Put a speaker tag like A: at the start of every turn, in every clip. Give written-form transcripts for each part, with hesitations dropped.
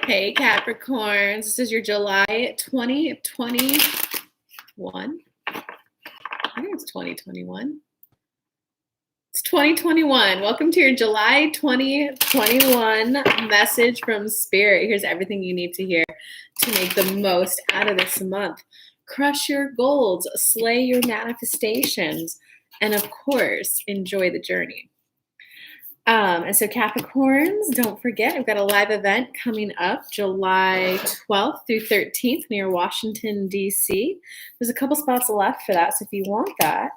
A: Hey Capricorns, this is your July 2021. I think it's 2021. It's 2021. Welcome to your July 2021 message from Spirit. Here's everything you need to hear to make the most out of this month. Crush your goals, slay your manifestations, and of course, enjoy the journey. And so Capricorns, don't forget, I've got a live event coming up July 12th through 13th near Washington, D.C. There's a couple spots left for that, so if you want that,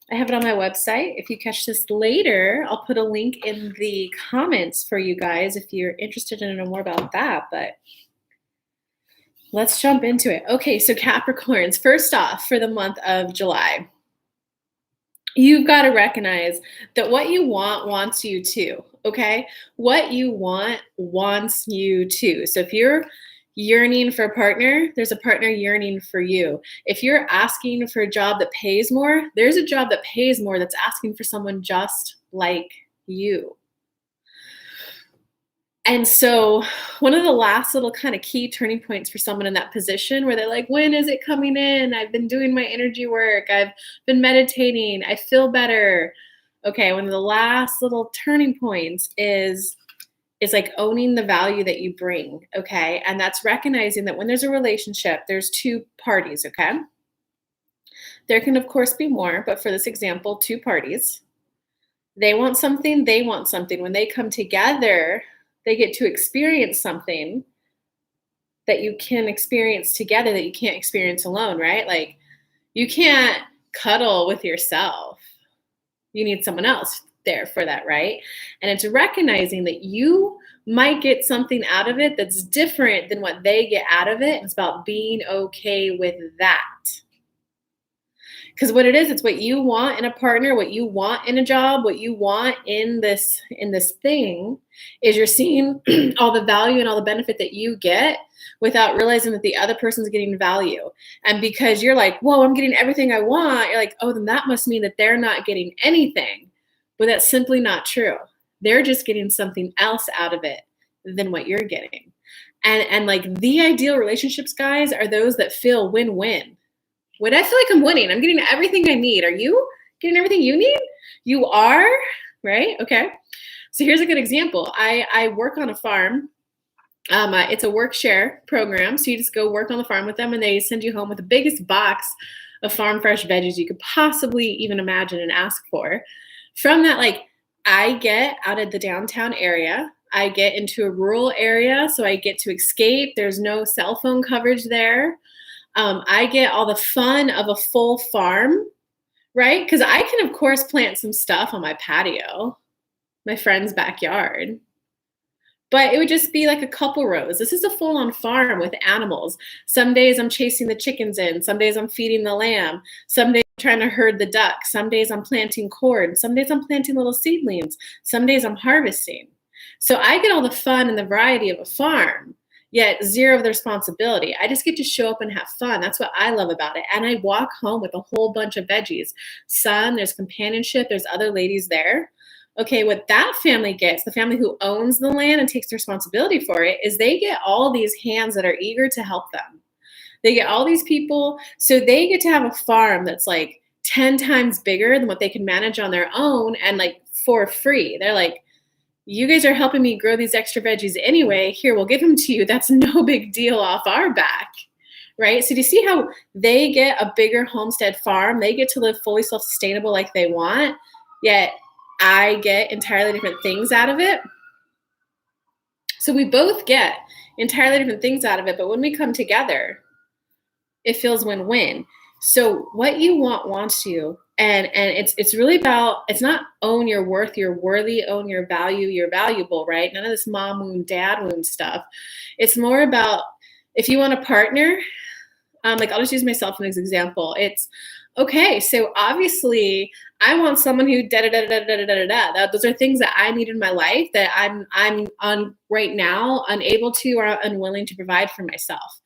A: I have it on my website. If you catch this later, I'll put a link in the comments for you guys if you're interested in knowing more about that, but let's jump into it. Okay, so Capricorns, first off, for the month of July, you've got to recognize that what you want wants you too, okay? What you want wants you too. So if you're yearning for a partner, there's a partner yearning for you. If you're asking for a job that pays more, there's a job that pays more that's asking for someone just like you. And so one of the last little kind of key turning points for someone in that position where they're like, when is it coming in? I've been doing my energy work. I've been meditating. I feel better. Okay, one of the last little turning points is like owning the value that you bring, okay? And that's recognizing that when there's a relationship, there's two parties, okay? There can, of course, be more, but for this example, two parties. They want something, they want something. When they come together, they get to experience something that you can experience together that you can't experience alone, right? Like you can't cuddle with yourself. You need someone else there for that, right? And it's recognizing that you might get something out of it that's different than what they get out of it. It's about being okay with that. Because what it is, it's what you want in a partner, what you want in a job, what you want in this thing is you're seeing all the value and all the benefit that you get without realizing that the other person's getting value. And because you're like, whoa, I'm getting everything I want, you're like, oh, then that must mean that they're not getting anything. But that's simply not true. They're just getting something else out of it than what you're getting. And like the ideal relationships, guys, are those that feel win-win. When I feel like I'm winning, I'm getting everything I need. Are you getting everything you need? You are, right? Okay. So here's a good example. I work on a farm. It's a work share program. So you just go work on the farm with them and they send you home with the biggest box of farm fresh veggies you could possibly even imagine and ask for. From that, like I get out of the downtown area. I get into a rural area. So I get to escape. There's no cell phone coverage there. I get all the fun of a full farm, right? Because I can, of course, plant some stuff on my patio, my friend's backyard. But it would just be like a couple rows. This is a full-on farm with animals. Some days I'm chasing the chickens in. Some days I'm feeding the lamb. Some days I'm trying to herd the ducks. Some days I'm planting corn. Some days I'm planting little seedlings. Some days I'm harvesting. So I get all the fun and the variety of a farm, yet zero of the responsibility. I just get to show up and have fun. That's what I love about it. And I walk home with a whole bunch of veggies. Sun, there's companionship, there's other ladies there. Okay, what that family gets, the family who owns the land and takes the responsibility for it, is they get all these hands that are eager to help them. They get all these people, so they get to have a farm that's like 10 times bigger than what they can manage on their own and like for free. They're like, you guys are helping me grow these extra veggies anyway. Here, we'll give them to you. That's no big deal off our back, right? So do you see how they get a bigger homestead farm? They get to live fully self-sustainable like they want, yet I get entirely different things out of it. So we both get entirely different things out of it, but when we come together, it feels win-win. So what you want wants you. And it's really about, it's not own your worth, you're worthy, own your value, you're valuable, right? None of this mom wound, dad wound stuff. It's more about if you want a partner, like I'll just use myself as an example. It's okay. So obviously I want someone who da-da-da-da-da-da-da-da. Those are things that I need in my life that I'm on right now, unable to or unwilling to provide for myself.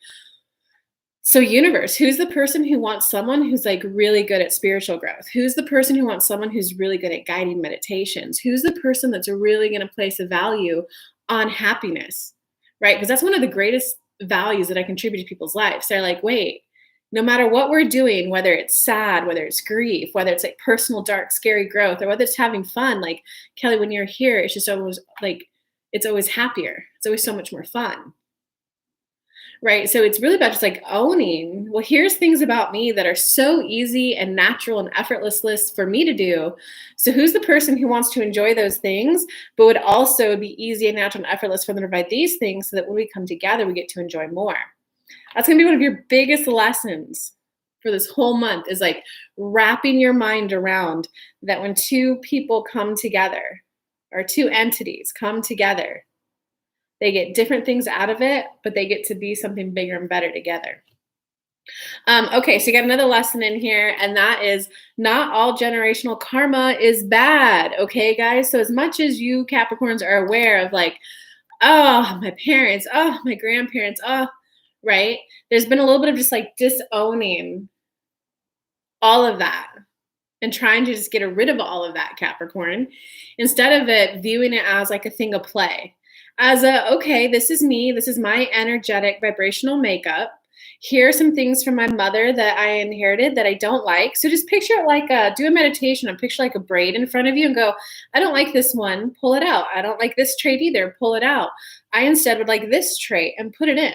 A: So universe, who's the person who wants someone who's like really good at spiritual growth? Who's the person who wants someone who's really good at guiding meditations? Who's the person that's really going to place a value on happiness, right? Because that's one of the greatest values that I contribute to people's lives. They're like, wait, no matter what we're doing, whether it's sad, whether it's grief, whether it's like personal, dark, scary growth, or whether it's having fun, like Kelly, when you're here, it's just always like, it's always happier. It's always so much more fun. Right. So it's really about just like owning, well, here's things about me that are so easy and natural and effortless for me to do. So who's the person who wants to enjoy those things, but would also be easy and natural and effortless for them to provide these things so that when we come together, we get to enjoy more. That's going to be one of your biggest lessons for this whole month is like wrapping your mind around that when two people come together or two entities come together, they get different things out of it, but they get to be something bigger and better together. Okay, so you got another lesson in here, and that is not all generational karma is bad. Okay, guys? So as much as you Capricorns are aware of like, oh, my parents, oh, my grandparents, oh, right? There's been a little bit of just like disowning all of that and trying to just get rid of all of that, Capricorn, instead of it viewing it as like a thing of play. As a, okay, this is me, this is my energetic vibrational makeup. Here are some things from my mother that I inherited that I don't like. So just picture it like do a meditation and picture like a braid in front of you and go, I don't like this one, pull it out. I don't like this trait either, pull it out. I instead would like this trait and put it in.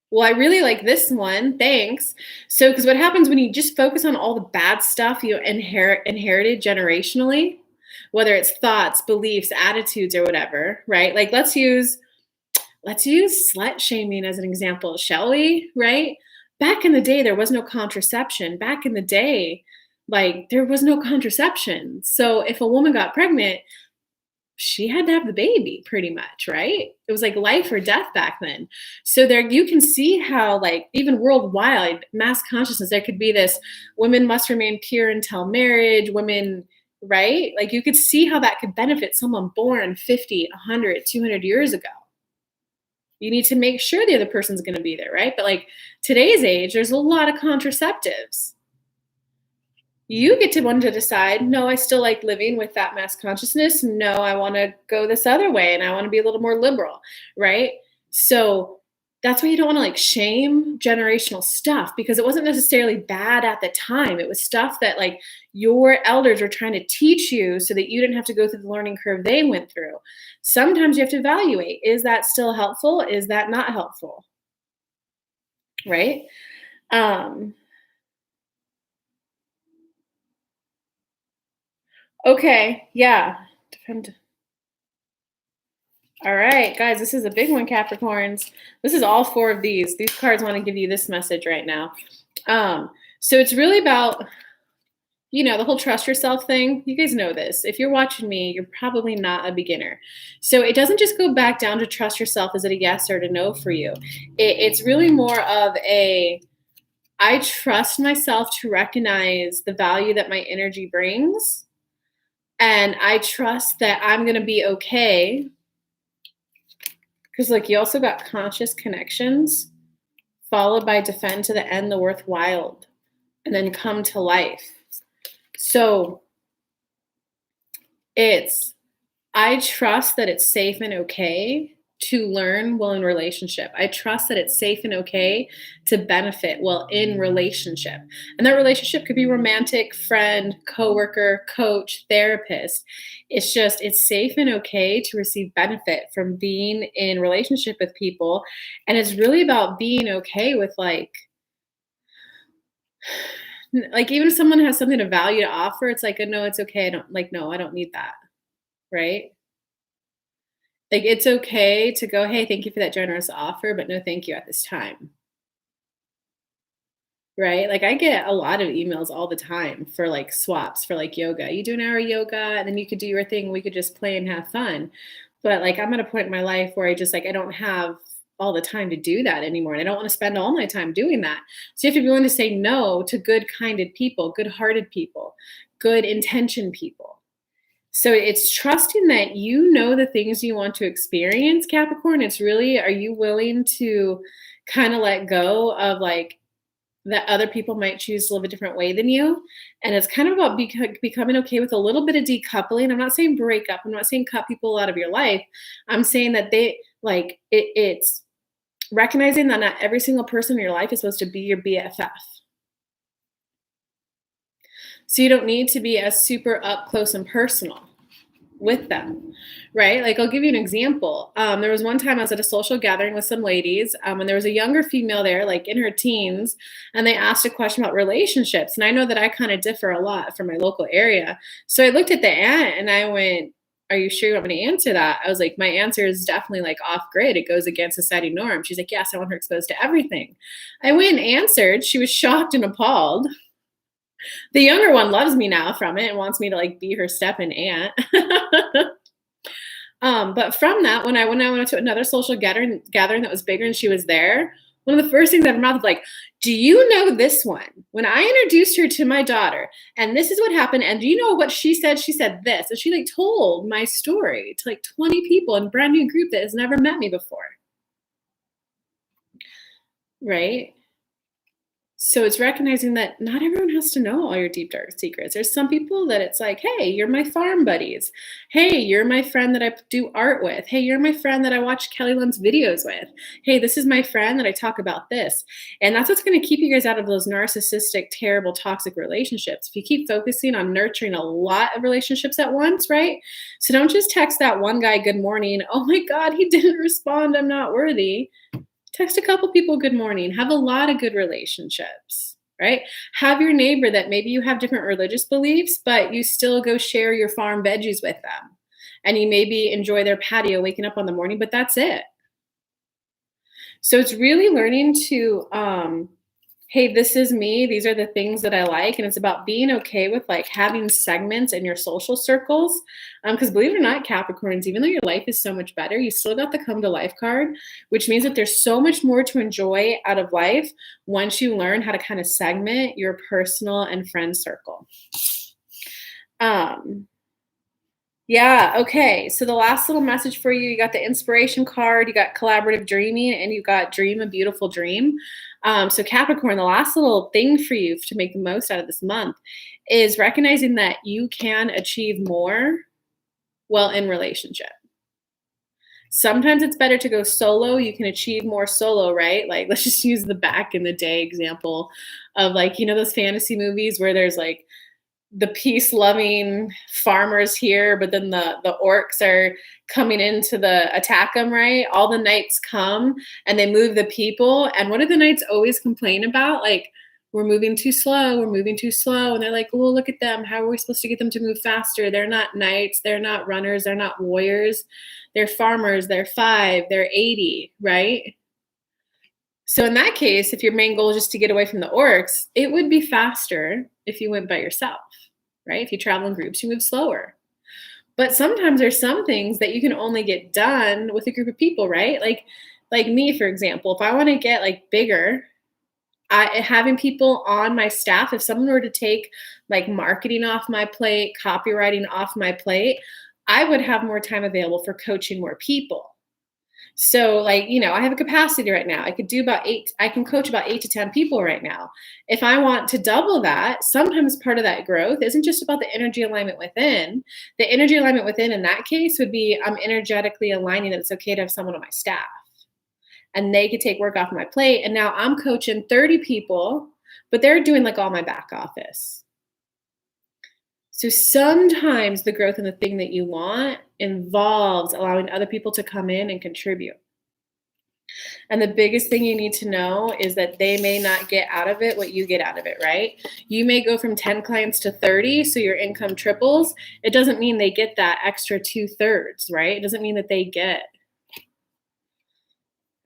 A: Well, I really like this one, thanks. So, because what happens when you just focus on all the bad stuff you inherited generationally, whether it's thoughts, beliefs, attitudes, or whatever, right? Like let's use slut shaming as an example, shall we? Right? Back in the day, there was no contraception. Back in the day, like there was no contraception. So if a woman got pregnant, she had to have the baby pretty much, right? It was like life or death back then. So there you can see how like even worldwide mass consciousness, there could be this women must remain pure until marriage, women, right? Like you could see how that could benefit someone born 50, 100, 200 years ago. You need to make sure the other person's going to be there, right? But like today's age, there's a lot of contraceptives. You get to want to decide, no, I still like living with that mass consciousness. No, I want to go this other way and I want to be a little more liberal, right? So that's why you don't want to like shame generational stuff because it wasn't necessarily bad at the time. It was stuff that like your elders were trying to teach you so that you didn't have to go through the learning curve they went through. Sometimes you have to evaluate, is that still helpful? Is that not helpful? Right? Okay, yeah. Depend. All right, guys, this is a big one, Capricorns. This is all four of these. These cards want to give you this message right now. So it's really about, the whole trust yourself thing. You guys know this. If you're watching me, you're probably not a beginner. So it doesn't just go back down to trust yourself. Is it a yes or a no for you? It's really more of I trust myself to recognize the value that my energy brings. And I trust that I'm going to be okay. Because like you also got conscious connections followed by defend to the end the worthwhile and then come to life. So I trust that it's safe and okay to learn while in relationship. I trust that it's safe and okay to benefit while in relationship. And that relationship could be romantic, friend, coworker, coach, therapist. It's safe and okay to receive benefit from being in relationship with people. And it's really about being okay with like even if someone has something of value to offer, it's like, no, it's okay. I don't need that. Right? Like, it's okay to go, hey, thank you for that generous offer, but no thank you at this time. Right? Like, I get a lot of emails all the time for like swaps for like yoga. You do an hour of yoga and then you could do your thing. We could just play and have fun. But like, I'm at a point in my life where I don't have all the time to do that anymore. And I don't want to spend all my time doing that. So you have to be willing to say no to good-kinded people, good-hearted people, good intentioned people. So it's trusting that you know the things you want to experience, Capricorn. It's really, are you willing to kind of let go of like that other people might choose to live a different way than you. And it's kind of about becoming okay with a little bit of decoupling. I'm not saying break up. I'm not saying cut people out of your life. I'm saying that it's recognizing that not every single person in your life is supposed to be your BFF. So you don't need to be as super up close and personal with them, right? Like, I'll give you an example. There was one time I was at a social gathering with some ladies, and there was a younger female there, like in her teens, and they asked a question about relationships. And I know that I kind of differ a lot from my local area. So I looked at the aunt and I went, "Are you sure you want me to answer that?" I was like, "My answer is definitely like off grid. It goes against society norm." She's like, "Yes, I want her exposed to everything." I went and answered. She was shocked and appalled. The younger one loves me now from it and wants me to like be her step-in aunt. But from that, when I went to another social gathering that was bigger and she was there, one of the first things out of her mouth was like, "Do you know this one? When I introduced her to my daughter, and this is what happened, and do you know what she said? She said this." And she like told my story to like 20 people in a brand new group that has never met me before. Right? So it's recognizing that not everyone has to know all your deep dark secrets. There's some people that it's like, "Hey, you're my farm buddies. Hey, you're my friend that I do art with. Hey, you're my friend that I watch Kelly Lunt's videos with. Hey, this is my friend that I talk about this." And that's what's going to keep you guys out of those narcissistic, terrible, toxic relationships. If you keep focusing on nurturing a lot of relationships at once, right? So don't just text that one guy good morning. "Oh my God, he didn't respond. I'm not worthy." Text a couple people good morning. Have a lot of good relationships, right? Have your neighbor that maybe you have different religious beliefs, but you still go share your farm veggies with them. And you maybe enjoy their patio waking up on the morning, but that's it. So it's really learning to, hey, this is me. These are the things that I like. And it's about being okay with like having segments in your social circles. Because believe it or not, Capricorns, even though your life is so much better, you still got the come to life card, which means that there's so much more to enjoy out of life once you learn how to kind of segment your personal and friend circle. Yeah, okay. So the last little message for you, you got the inspiration card, you got collaborative dreaming, and you got dream a beautiful dream. So Capricorn, the last little thing for you to make the most out of this month is recognizing that you can achieve more well in relationship. Sometimes it's better to go solo. You can achieve more solo, right? Like, let's just use the back in the day example of like, those fantasy movies where there's like the peace loving farmers here, but then the orcs are coming in to attack them, right? All the knights come and they move the people. And what do the knights always complain about? Like, "We're moving too slow. We're moving too slow." And they're like, "Well, look at them. How are we supposed to get them to move faster? They're not knights. They're not runners. They're not warriors. They're farmers. They're 5. They're 80, right?" So in that case, if your main goal is just to get away from the orcs, it would be faster if you went by yourself, right? If you travel in groups, you move slower. But sometimes there's some things that you can only get done with a group of people, right? Like me, for example, if I want to get like bigger, having people on my staff, if someone were to take like marketing off my plate, copywriting off my plate, I would have more time available for coaching more people. So like, I have a capacity right now. I can coach about 8 to 10 people right now. If I want to double that, sometimes part of that growth isn't just about the energy alignment within. The energy alignment within in that case would be I'm energetically aligning that it's okay to have someone on my staff and they could take work off my plate. And now I'm coaching 30 people, but they're doing like all my back office. So sometimes the growth in the thing that you want involves allowing other people to come in and contribute. And the biggest thing you need to know is that they may not get out of it what you get out of it, right? You may go from 10 clients to 30, so your income triples. It doesn't mean they get that extra 2/3, right? It doesn't mean that they get.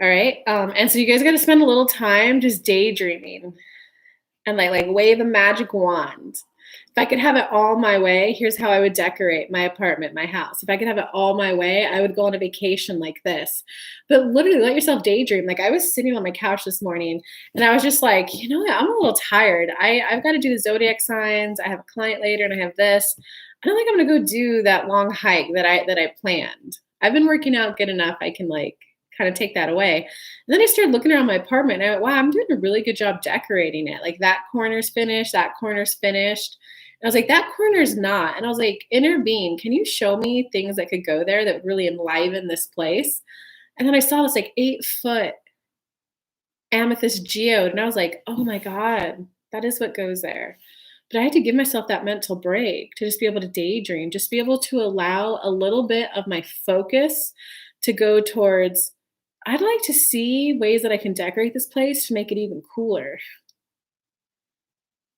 A: All right. And so you guys got to spend a little time just daydreaming and like wave a magic wand. If I could have it all my way, here's how I would decorate my apartment, my house. If I could have it all my way, I would go on a vacation like this. But literally let yourself daydream. Like, I was sitting on my couch this morning and I was just like, you know what? I'm a little tired. I've got to do the zodiac signs. I have a client later and I have this. I don't think I'm going to go do that long hike that I planned. I've been working out good enough. I can like kind of take that away. And then I started looking around my apartment and I went, wow, I'm doing a really good job decorating it. Like that corner's finished, that corner's finished. And I was like, that corner's not. And I was like, inner being, can you show me things that could go there that would really enliven this place? And then I saw this like 8 foot amethyst geode. And I was like, oh my God, that is what goes there. But I had to give myself that mental break to just be able to daydream, just be able to allow a little bit of my focus to go towards, I'd like to see ways that I can decorate this place to make it even cooler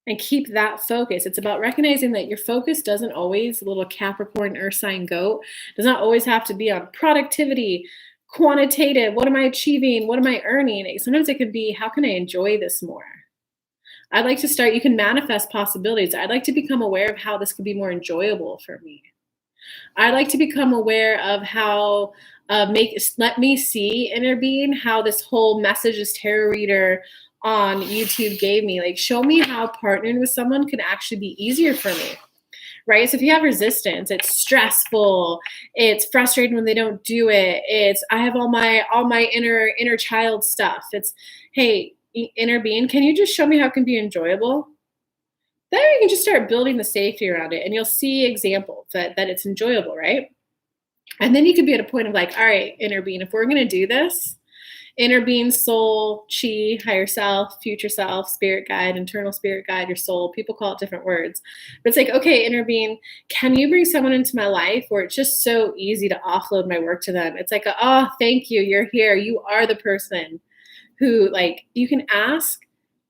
A: and keep that focus. It's about recognizing that your focus doesn't always, little Capricorn earth sign goat, does not always have to be on productivity, quantitative. What am I achieving? What am I earning? Sometimes it could be, how can I enjoy this more? I'd like to start, you can manifest possibilities. I'd like to become aware of how this could be more enjoyable for me. I'd like to become aware of how let me see, inner being, how this whole messages tarot reader on YouTube gave me. Like, show me how partnering with someone could actually be easier for me. Right? So if you have resistance, it's stressful, it's frustrating when they don't do it. It's, I have all my inner child stuff. It's, hey, inner being, can you just show me how it can be enjoyable? Then you can just start building the safety around it and you'll see examples that it's enjoyable, right? And then you could be at a point of like, all right, inner being, if we're going to do this, inner being, soul, chi, higher self, future self, spirit guide, internal spirit guide, your soul, people call it different words. But it's like, okay, inner being, can you bring someone into my life where it's just so easy to offload my work to them? It's like, oh, thank you. You're here. You are the person who, like, you can ask,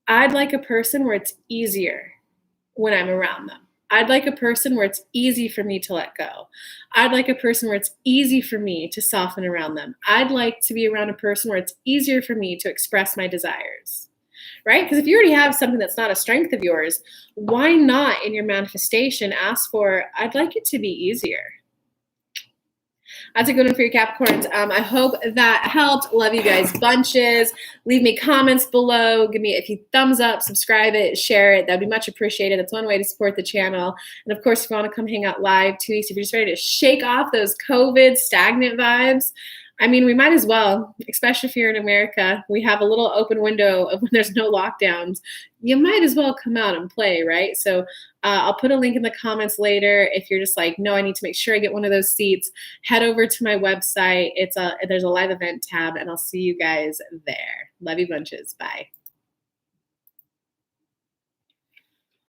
A: I'd like a person where it's easier when I'm around them. I'd like a person where it's easy for me to let go. I'd like a person where it's easy for me to soften around them. I'd like to be around a person where it's easier for me to express my desires, right? Because if you already have something that's not a strength of yours, why not in your manifestation ask for, I'd like it to be easier. That's a good one for your Capricorns. I hope that helped. Love you guys bunches. Leave me comments below. Give me a few thumbs up, subscribe it, share it. That'd be much appreciated. That's one way to support the channel. And of course, if you want to come hang out live 2 weeks, if you're just ready to shake off those COVID stagnant vibes, I mean, we might as well, especially if you're in America. We have a little open window of when there's no lockdowns. You might as well come out and play, right? So I'll put a link in the comments later. If you're just like, no, I need to make sure I get one of those seats, head over to my website. There's a live event tab, and I'll see you guys there. Love you bunches. Bye.